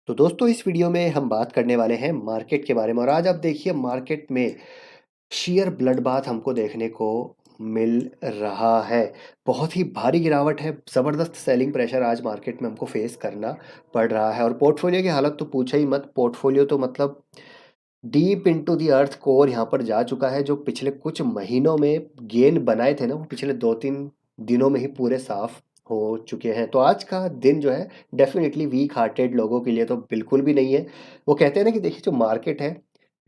तो दोस्तों इस वीडियो में हम बात करने वाले हैं मार्केट के बारे में और आज आप देखिए मार्केट में शेयर ब्लड बाथ हमको देखने को मिल रहा है। बहुत ही भारी गिरावट है, ज़बरदस्त सेलिंग प्रेशर आज मार्केट में हमको फेस करना पड़ रहा है और पोर्टफोलियो की हालत तो पूछो ही मत। पोर्टफोलियो तो मतलब deep into the earth core यहाँ पर जा चुका है। जो पिछले कुछ महीनों में गेन बनाए थे ना, वो पिछले 2-3 दिनों में ही पूरे साफ हो चुके हैं। तो आज का दिन जो है डेफिनेटली वीक हार्टेड लोगों के लिए तो बिल्कुल भी नहीं है। वो कहते हैं ना कि देखिए जो मार्केट है,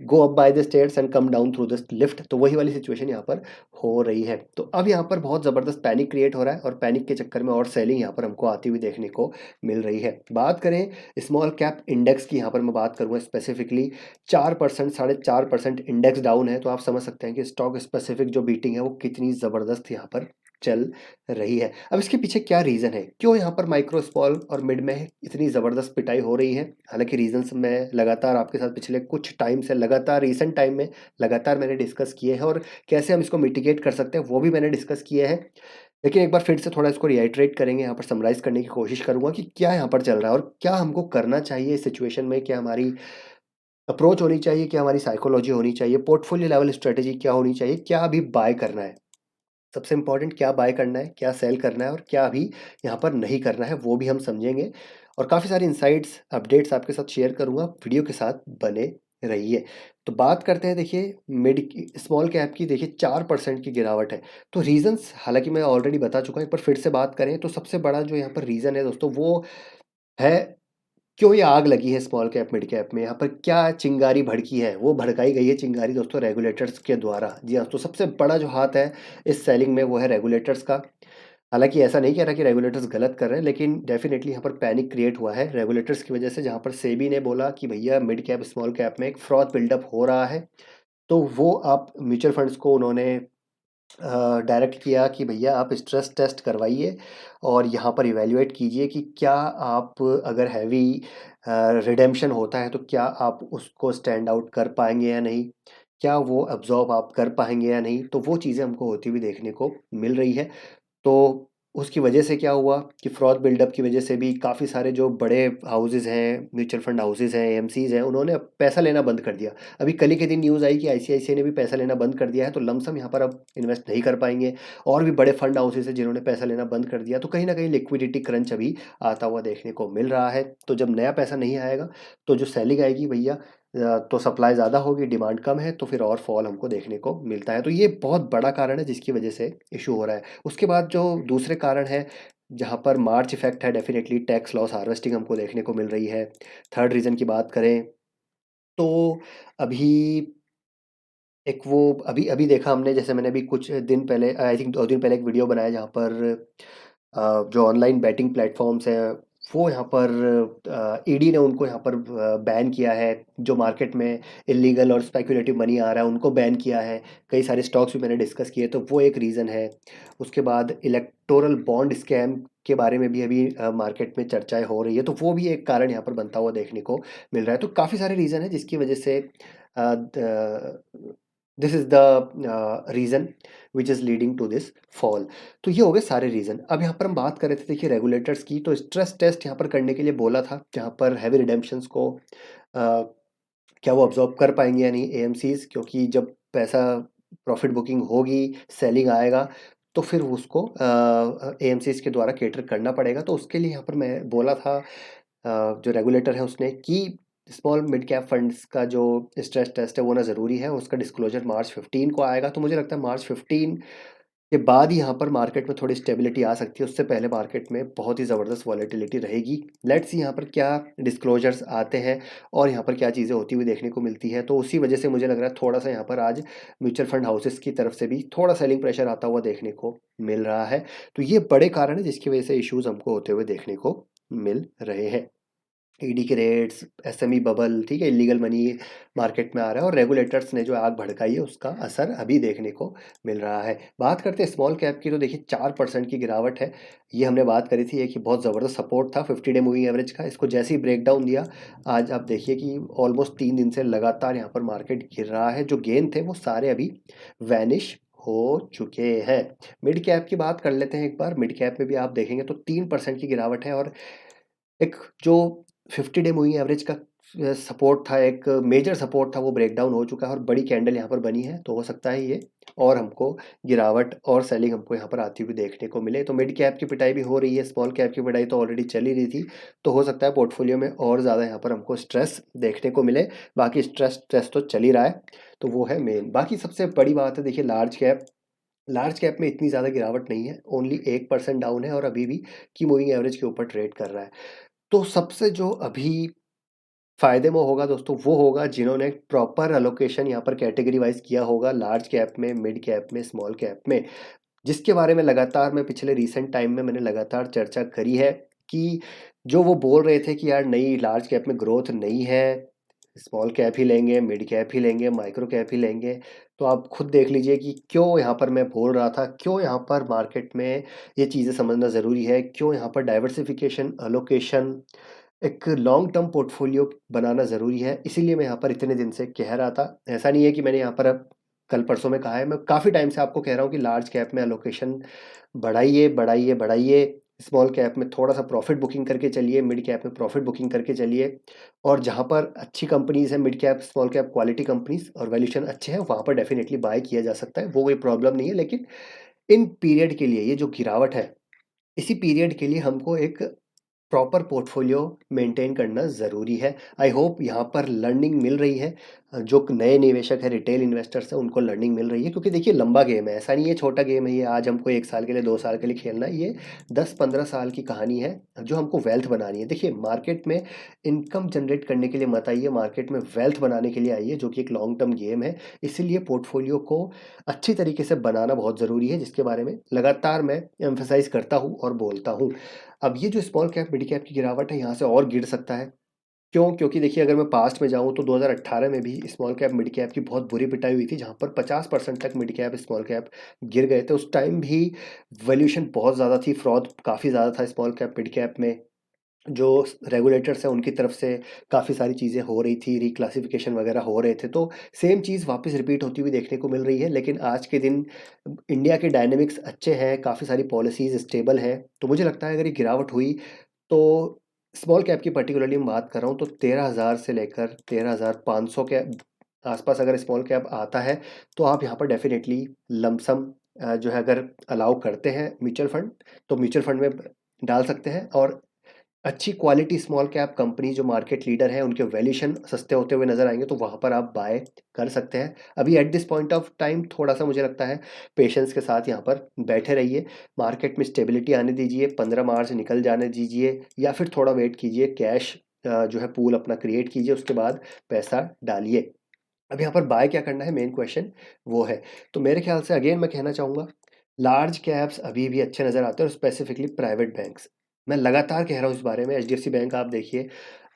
go up by the stairs and come down through the lift, तो वही वाली सिचुएशन यहाँ पर हो रही है। तो अब यहाँ पर बहुत ज़बरदस्त पैनिक क्रिएट हो रहा है और पैनिक के चक्कर में और सेलिंग यहाँ पर हमको आती हुई देखने को मिल रही है। बात करें स्मॉल कैप इंडेक्स की, यहाँ पर मैं बात करूँगा स्पेसिफिकली 4%, 4.5% इंडेक्स डाउन है। तो आप समझ सकते हैं कि स्टॉक स्पेसिफिक जो बीटिंग है वो कितनी ज़बरदस्त यहाँ पर चल रही है। अब इसके पीछे क्या रीज़न है, क्यों यहाँ पर माइक्रो स्मॉल और मिड में इतनी ज़बरदस्त पिटाई हो रही है। हालांकि रीजंस मैं लगातार आपके साथ पिछले कुछ टाइम से लगातार रिसेंट टाइम में लगातार मैंने डिस्कस किए हैं और कैसे हम इसको मिटिगेट कर सकते हैं वो भी मैंने डिस्कस किए हैं। लेकिन एक बार फिर से थोड़ा इसको रिआइट्रेट करेंगे, यहाँ पर समराइज करने की कोशिश करूंगा कि क्या यहाँ पर चल रहा है और क्या हमको करना चाहिए इस सिचुएशन में। क्या हमारी अप्रोच होनी चाहिए, क्या हमारी साइकोलॉजी होनी चाहिए, पोर्टफोलियो लेवल स्ट्रेटेजी क्या होनी चाहिए, क्या अभी बाय करना है। सबसे इंपॉर्टेंट क्या बाय करना है, क्या सेल करना है और क्या अभी यहाँ पर नहीं करना है, वो भी हम समझेंगे। और काफ़ी सारी इंसाइट्स अपडेट्स आपके साथ शेयर करूँगा, वीडियो के साथ बने रहिए। तो बात करते हैं, देखिए मिड स्मॉल कैप की देखिए 4% की गिरावट है। तो रीजंस हालांकि मैं ऑलरेडी बता चुका हूँ, एक बार फिर से बात करें तो सबसे बड़ा जो यहाँ पर रीज़न है दोस्तों वो है क्यों ये आग लगी है स्मॉल कैप मिड कैप में। यहाँ पर क्या चिंगारी भड़की है, वो भड़काई गई है चिंगारी दोस्तों रेगुलेटर्स के द्वारा। जी हाँ, तो सबसे बड़ा जो हाथ है इस सेलिंग में वो है रेगुलेटर्स का। हालांकि ऐसा नहीं कह रहा कि रेगुलेटर्स गलत कर रहे हैं, लेकिन डेफिनेटली यहाँ पर पैनिक क्रिएट हुआ है रेगुलेटर्स की वजह से। जहाँ पर सेबी ने बोला कि भैया मिड कैप स्मॉल कैप में एक फ्रॉड बिल्डअप हो रहा है, तो वो आप म्यूचुअल फंड्स को उन्होंने डायरेक्ट किया कि भैया आप स्ट्रेस टेस्ट करवाइए और यहाँ पर इवैल्यूएट कीजिए कि क्या आप अगर हैवी रिडेम्पशन होता है तो क्या आप उसको स्टैंड आउट कर पाएंगे या नहीं, क्या वो अब्जॉर्ब आप कर पाएंगे या नहीं। तो वो चीज़ें हमको होती हुई देखने को मिल रही है। तो उसकी वजह से क्या हुआ कि फ्रॉड बिल्डअप की वजह से भी काफ़ी सारे जो बड़े हाउसेज़ हैं, म्यूचुअल फंड हाउसेज़ हैं, एएमसीज़ हैं, उन्होंने अब पैसा लेना बंद कर दिया। अभी कल ही के दिन न्यूज़ आई कि आईसीआईसीआई ने भी पैसा लेना बंद कर दिया है, तो लमसम यहाँ पर अब इन्वेस्ट नहीं कर पाएंगे। और भी बड़े फंड हाउसेज़ हैं जिन्होंने पैसा लेना बंद कर दिया। तो कहीं ना कहीं लिक्विडिटी क्रंच अभी आता हुआ देखने को मिल रहा है। तो जब नया पैसा नहीं आएगा तो जो सेलिंग आएगी भैया, तो सप्लाई ज़्यादा होगी, डिमांड कम है, तो फिर और फॉल हमको देखने को मिलता है। तो ये बहुत बड़ा कारण है जिसकी वजह से इशू हो रहा है। उसके बाद जो दूसरे कारण है जहाँ पर मार्च इफेक्ट है, डेफिनेटली टैक्स लॉस हार्वेस्टिंग हमको देखने को मिल रही है। थर्ड रीज़न की बात करें तो अभी एक वो अभी अभी देखा हमने, जैसे मैंने अभी कुछ दिन पहले आई थिंक 2 दिन पहले एक वीडियो बनाया जहाँ पर जो ऑनलाइन बैटिंग प्लेटफॉर्म्स हैं वो यहाँ पर ईडी ने उनको यहाँ पर बैन किया है। जो मार्केट में इलीगल और स्पेकुलेटिव मनी आ रहा है उनको बैन किया है। कई सारे स्टॉक्स भी मैंने डिस्कस किए, तो वो एक रीज़न है। उसके बाद इलेक्टोरल बॉन्ड स्कैम के बारे में भी अभी मार्केट में चर्चाएं हो रही है, तो वो भी एक कारण यहाँ पर बनता हुआ देखने को मिल रहा है। तो काफ़ी सारे रीज़न है जिसकी वजह से this is the reason which is leading to this fall. तो ये हो गए सारे रीज़न। अब यहाँ पर हम बात कर रहे थे देखिए रेगुलेटर्स की, तो स्ट्रेस टेस्ट यहाँ पर करने के लिए बोला था जहाँ पर हैवी रिडेम्पशंस को क्या वो अब्जॉर्ब कर पाएंगे या नहीं एएमसीज, क्योंकि जब पैसा प्रॉफिट बुकिंग होगी, सेलिंग आएगा, तो फिर उसको एएमसीज के द्वारा केटर करना पड़ेगा। तो उसके लिए यहाँ पर मैं बोला था जो रेगुलेटर है उसने कि स्मॉल मिड कैप फंड्स का जो स्ट्रेस टेस्ट है वो ना ज़रूरी है, उसका डिस्क्लोजर मार्च 15 को आएगा। तो मुझे लगता है मार्च 15 के बाद ही यहाँ पर मार्केट में थोड़ी स्टेबिलिटी आ सकती है। उससे पहले मार्केट में बहुत ही ज़बरदस्त वॉलेटिलिटी रहेगी। लेट्स सी यहाँ पर क्या डिस्क्लोजर्स आते हैं और यहाँ पर क्या चीज़ें होती हुई देखने को मिलती है। तो उसी वजह से मुझे लग रहा है थोड़ा सा यहाँ पर आज म्यूचुअल फंड हाउसेस की तरफ से भी थोड़ा सेलिंग प्रेशर आता हुआ देखने को मिल रहा है। तो ये बड़े कारण है जिसकी वजह से इश्यूज हमको होते हुए देखने को मिल रहे हैं। ईडी के रेट्स, एसएमई बबल, ठीक है, इलीगल मनी मार्केट में आ रहा है और रेगुलेटर्स ने जो आग भड़काई है उसका असर अभी देखने को मिल रहा है। बात करते हैं स्मॉल कैप की, तो देखिए 4% की गिरावट है। ये हमने बात करी थी कि बहुत ज़बरदस्त सपोर्ट था 50 डे मूविंग एवरेज का। इसको जैसे ही ब्रेक डाउन दिया, आज आप देखिए कि ऑलमोस्ट 3 दिन से लगातार यहाँ पर मार्केट गिर रहा है। जो गेन थे वो सारे अभी वैनिश हो चुके हैं। मिड कैप की बात कर लेते हैं एक बार। मिड कैप में भी आप देखेंगे तो 3% की गिरावट है और एक जो 50 डे मूविंग एवरेज का सपोर्ट था, एक मेजर सपोर्ट था, वो ब्रेक डाउन हो चुका है और बड़ी कैंडल यहाँ पर बनी है। तो हो सकता है ये और हमको गिरावट और सेलिंग हमको यहाँ पर आती हुई देखने को मिले। तो मिड कैप की पिटाई भी हो रही है, स्मॉल कैप की पिटाई तो ऑलरेडी चल ही रही थी। तो हो सकता है पोर्टफोलियो में और ज़्यादा यहाँ पर हमको स्ट्रेस देखने को मिले। बाकी स्ट्रेस तो चल ही रहा है, तो वो है मेन। बाकी सबसे बड़ी बात है, देखिए लार्ज कैप में इतनी ज़्यादा गिरावट नहीं है, ओनली 1% डाउन है और अभी भी की मूविंग एवरेज के ऊपर ट्रेड कर रहा है। तो सबसे जो अभी फ़ायदे में होगा दोस्तों, वो होगा जिन्होंने प्रॉपर एलोकेशन यहाँ पर कैटेगरी वाइज़ किया होगा, लार्ज कैप में, मिड कैप में, स्मॉल कैप में। जिसके बारे में लगातार मैं पिछले रीसेंट टाइम में मैंने लगातार चर्चा करी है कि जो वो बोल रहे थे कि यार नहीं, लार्ज कैप में ग्रोथ नहीं है, स्मॉल कैप ही लेंगे, मिड कैप ही लेंगे, माइक्रो कैप ही लेंगे। तो आप खुद देख लीजिए कि क्यों यहाँ पर मैं बोल रहा था, क्यों यहाँ पर मार्केट में ये चीज़ें समझना ज़रूरी है, क्यों यहाँ पर डाइवर्सिफिकेशन, एलोकेशन, एक लॉन्ग टर्म पोर्टफोलियो बनाना ज़रूरी है। इसीलिए मैं यहाँ पर इतने दिन से कह रहा था। ऐसा नहीं है कि मैंने यहाँ पर अब कल परसों में कहा है, मैं काफ़ी टाइम से आपको कह रहा हूँ कि लार्ज कैप में एलोकेशन बढ़ाइए, बढ़ाइए, बढ़ाइए। स्मॉल कैप में थोड़ा-सा प्रॉफ़िट बुकिंग करके चलिए, मिड कैप में प्रॉफ़िट बुकिंग करके चलिए और जहाँ पर अच्छी कंपनीज़ हैं, mid cap, small cap, quality companies और वैल्यूएशन अच्छे हैं, वहाँ पर डेफ़िनिटली बाय किया जा सकता है, वो कोई प्रॉब्लम नहीं है। लेकिन इन पीरियड के लिए, ये जो गिरावट है, इसी पीरियड के लिए हमको एक प्रॉपर पोर्टफोलियो मेंटेन करना ज़रूरी है। आई होप यहाँ पर लर्निंग मिल रही है। जो नए निवेशक हैं, रिटेल इन्वेस्टर्स हैं, उनको लर्निंग मिल रही है, क्योंकि देखिए लंबा गेम है, ऐसा नहीं है छोटा गेम है ये, आज हमको 1 साल के लिए, 2 साल के लिए खेलना है। ये 10-15 साल की कहानी है, जो हमको वेल्थ बनानी है। देखिए मार्केट में इनकम जनरेट करने के लिए मत आइए, मार्केट में वेल्थ बनाने के लिए आइए, जो कि एक लॉन्ग टर्म गेम है। इसीलिए पोर्टफोलियो को अच्छी तरीके से बनाना बहुत ज़रूरी है, जिसके बारे में लगातार मैं एम्फसाइज़ करता हूँ और बोलता हूँ। अब ये जो स्मॉल कैप, मिड कैप की गिरावट है, यहाँ से और गिर सकता है। क्यों? क्योंकि देखिए अगर मैं पास्ट में जाऊँ तो 2018 में भी स्मॉल कैप, मिड कैप की बहुत बुरी पिटाई हुई थी, जहाँ पर 50% तक मिड कैप, स्मॉल कैप गिर गए थे। उस टाइम भी वैल्यूएशन बहुत ज़्यादा थी, फ्रॉड काफ़ी ज़्यादा था स्मॉल कैप, मिड कैप में। जो रेगुलेटर्स हैं उनकी तरफ से काफ़ी सारी चीज़ें हो रही थी, रिक्लासिफिकेशन वगैरह हो रहे थे। तो सेम चीज़ वापस रिपीट होती हुई देखने को मिल रही है। लेकिन आज के दिन इंडिया के डायनामिक्स अच्छे हैं, काफ़ी सारी पॉलिसीज़ स्टेबल हैं। तो मुझे लगता है अगर ये गिरावट हुई तो स्मॉल कैप की पर्टिकुलरली मैं बात कर रहा हूँ, तो 13,000 से लेकर 13,500 के आसपास अगर स्मॉल कैप आता है, तो आप यहाँ पर डेफ़िनेटली लमसम जो है, अगर अलाउ करते हैं म्यूचुअल फंड, तो म्यूचुअल फंड में डाल सकते हैं। और अच्छी क्वालिटी स्मॉल कैप कंपनी जो मार्केट लीडर है, उनके वैल्यूएशन सस्ते होते हुए नज़र आएँगे, तो वहाँ पर आप बाय कर सकते हैं। अभी at this point of time थोड़ा-सा मुझे लगता है पेशेंस के साथ यहाँ पर बैठे रहिए। मार्केट में स्टेबिलिटी आने दीजिए, 15 मार्च निकल जाने दीजिए या फिर थोड़ा वेट कीजिए, कैश जो है पूल अपना क्रिएट कीजिए, उसके बाद पैसा डालिए। अब यहाँ पर बाय क्या करना है, मेन क्वेश्चन वो है। तो मेरे ख्याल से अगेन मैं कहना चाहूँगा, लार्ज कैप्स अभी भी अच्छे नज़र आते हैं और स्पेसिफिकली प्राइवेट बैंक्स। मैं लगातार कह रहा हूँ इस बारे में। एचडीएफसी बैंक आप देखिए,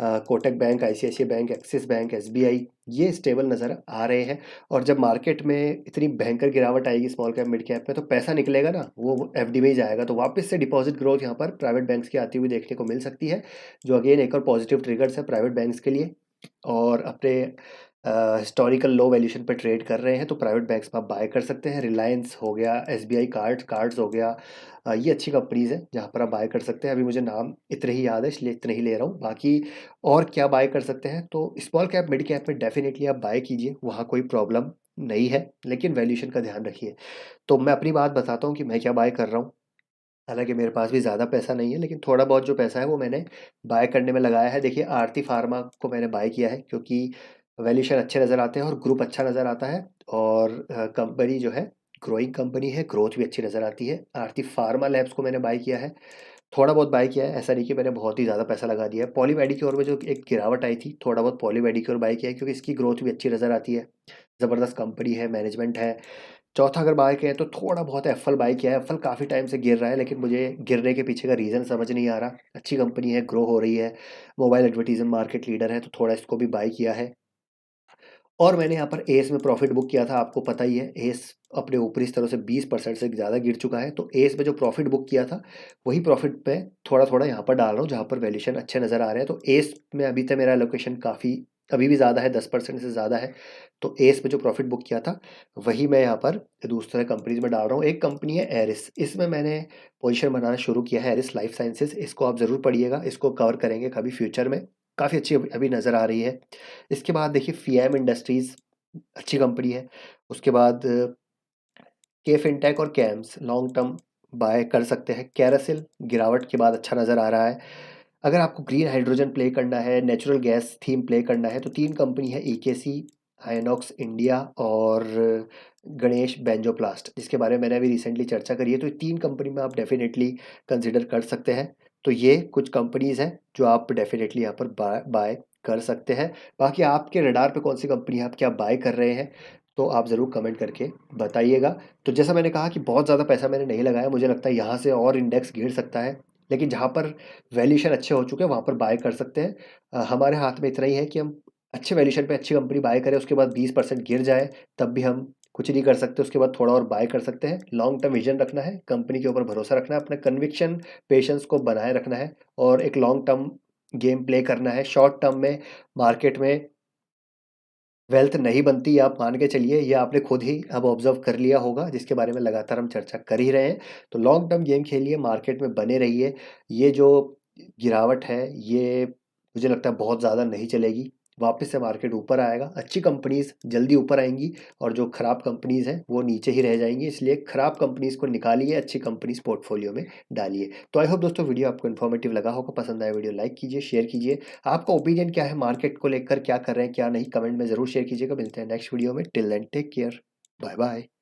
Kotak bank, ICICI bank, axis bank, SBI, ये स्टेबल नज़र आ रहे हैं। और जब मार्केट में इतनी भयंकर गिरावट आएगी स्मॉल कैप, मिड कैप में, तो पैसा निकलेगा ना, वो एफडी में ही जाएगा। तो वापस से डिपॉजिट ग्रोथ यहाँ पर प्राइवेट बैंक्स की आती हुई देखने को मिल सकती है, जो अगेन एक और पॉजिटिव ट्रिगर्स है प्राइवेट बैंक्स के लिए। और अपने हिस्टोरिकल लो वैल्यूएशन पे ट्रेड कर रहे हैं, तो प्राइवेट बैंक्स में आप बाय कर सकते हैं। रिलायंस हो गया, एसबीआई कार्ड्स हो गया, ये अच्छी कंपनीज़ हैं जहाँ पर आप बाय कर सकते हैं। अभी मुझे नाम इतने ही याद है, इसलिए इतने ही ले रहा हूँ। बाकी और क्या बाय कर सकते हैं, तो स्मॉल कैप, मिड कैप में डेफिनेटली आप बाय कीजिए, वहाँ कोई प्रॉब्लम नहीं है, लेकिन वैल्यूएशन का ध्यान रखिए। तो मैं अपनी बात बताता हूँ कि मैं क्या बाय कर रहा हूँ। हालाँकि मेरे पास भी ज़्यादा पैसा नहीं है, लेकिन थोड़ा बहुत जो पैसा है वो मैंने बाय करने में लगाया है। देखिए आरती फ़ार्मा को मैंने बाय किया है, क्योंकि वैल्यूएशन अच्छे नज़र आते हैं और ग्रुप अच्छा नज़र आता है। और कंपनी जो है, ग्रोइंग कंपनी है, ग्रोथ भी अच्छी नज़र आती है। आरती फ़ार्मा लैब्स को मैंने बाय किया है। थोड़ा बहुत बाय किया है, ऐसा नहीं कि मैंने बहुत ही ज़्यादा पैसा लगा दिया है। पॉलीमेडी की ओर में जो एक गिरावट आई थी, थोड़ा बहुत पॉलीमेडी की ओर बाय किया है, क्योंकि इसकी ग्रोथ भी अच्छी नज़र आती है। ज़बरदस्त कंपनी है, मैनेजमेंट है। चौथा अगर बाय किया है तो थोड़ा बहुत एप्पल बाय किया है। एप्पल काफ़ी टाइम से गिर रहा है, लेकिन मुझे गिरने के पीछे का रीज़न समझ नहीं आ रहा। अच्छी कंपनी है, ग्रो हो रही है, मोबाइल एडवर्टाइज़मेंट मार्केट लीडर है, तो थोड़ा इसको भी बाय किया है। और मैंने यहाँ पर एस में प्रॉफिट बुक किया था, आपको पता ही है। एस अपने ऊपरी स्तरों से 20% से ज़्यादा गिर चुका है, तो एस में जो प्रॉफिट बुक किया था, वही प्रॉफिट मैं थोड़ा-थोड़ा यहाँ पर डाल रहा हूँ, जहाँ पर वैल्यूएशन अच्छे नज़र आ रहे हैं। तो एस में अभी तक मेरा एलोकेशन काफ़ी अभी भी ज़्यादा है, 10% से ज़्यादा है। तो एस में जो प्रॉफिट बुक किया था, वही मैं यहाँ पर दूसरे कंपनीज़ में डाल रहा हूँ। एक कंपनी है एरिस, इसमें मैंने पोजीशन बनाना शुरू किया है, एरिस लाइफ साइंसेज़। इसको आप ज़रूर पढ़िएगा, इसको कवर करेंगे कभी फ्यूचर में। काफ़ी अच्छी अभी अभी नज़र आ रही है। इसके बाद देखिए फ़ीएम इंडस्ट्रीज़ अच्छी कंपनी है। उसके बाद के फिनटेक और कैम्स लॉन्ग टर्म बाय कर सकते हैं। कैरासिल गिरावट के बाद अच्छा नज़र आ रहा है। अगर आपको ग्रीन हाइड्रोजन प्ले करना है, नेचुरल गैस थीम प्ले करना है, तो 3 कंपनी है ईकेसी, आइनॉक्स इंडिया और गणेश बेंजोप्लास्ट, जिसके बारे में मैंने अभी रिसेंटली चर्चा करी है। तो ये 3 कंपनी में आप डेफ़िनेटली कंसिडर कर सकते हैं। तो ये कुछ कंपनीज़ हैं जो आप डेफ़िनेटली यहाँ पर बाय बाय कर सकते हैं। बाकी आपके रडार पे कौन-सी कंपनी है, आप क्या बाय कर रहे हैं? तो आप ज़रूर कमेंट करके बताइएगा। तो जैसा मैंने कहा कि बहुत ज़्यादा पैसा मैंने नहीं लगाया, मुझे लगता है यहाँ से और इंडेक्स गिर सकता है। लेकिन जहाँ पर वैल्यूएशन अच्छे हो चुके हैं वहाँ पर बाय कर सकते हैं। हमारे हाथ में इतना ही है कि हम अच्छे वैल्यूएशन पे अच्छी कंपनी बाय करें, उसके बाद 20% गिर जाए तब भी हम कुछ नहीं कर सकते, उसके बाद थोड़ा और बाय कर सकते हैं। लॉन्ग टर्म विजन रखना है, कंपनी के ऊपर भरोसा रखना है, अपना कन्विक्शन पेशेंस को बनाए रखना है और एक लॉन्ग टर्म गेम प्ले करना है। शॉर्ट टर्म में मार्केट में वेल्थ नहीं बनती, आप मान के चलिए, ये आपने खुद ही अब ऑब्जर्व कर लिया होगा, जिसके बारे में लगातार हम चर्चा कर ही रहे हैं। तो लॉन्ग टर्म गेम खेलिए, मार्केट में बने रहिए। ये जो गिरावट है, ये मुझे लगता है बहुत ज़्यादा नहीं चलेगी, वापस से मार्केट ऊपर आएगा। अच्छी कंपनीज जल्दी ऊपर आएंगी और जो खराब कंपनीज हैं वो नीचे ही रह जाएंगी। इसलिए खराब कंपनीज को निकालिए, अच्छी कंपनीज पोर्टफोलियो में डालिए। तो आई होप दोस्तों वीडियो आपको इन्फॉर्मेटिव लगा होगा। पसंद आया वीडियो लाइक कीजिए, शेयर कीजिए। आपका ओपिनियन क्या है मार्केट को लेकर, क्या कर रहे हैं क्या नहीं, कमेंट में ज़रूर शेयर कीजिएगा। मिलते हैं नेक्स्ट वीडियो में। Till then take care, bye bye.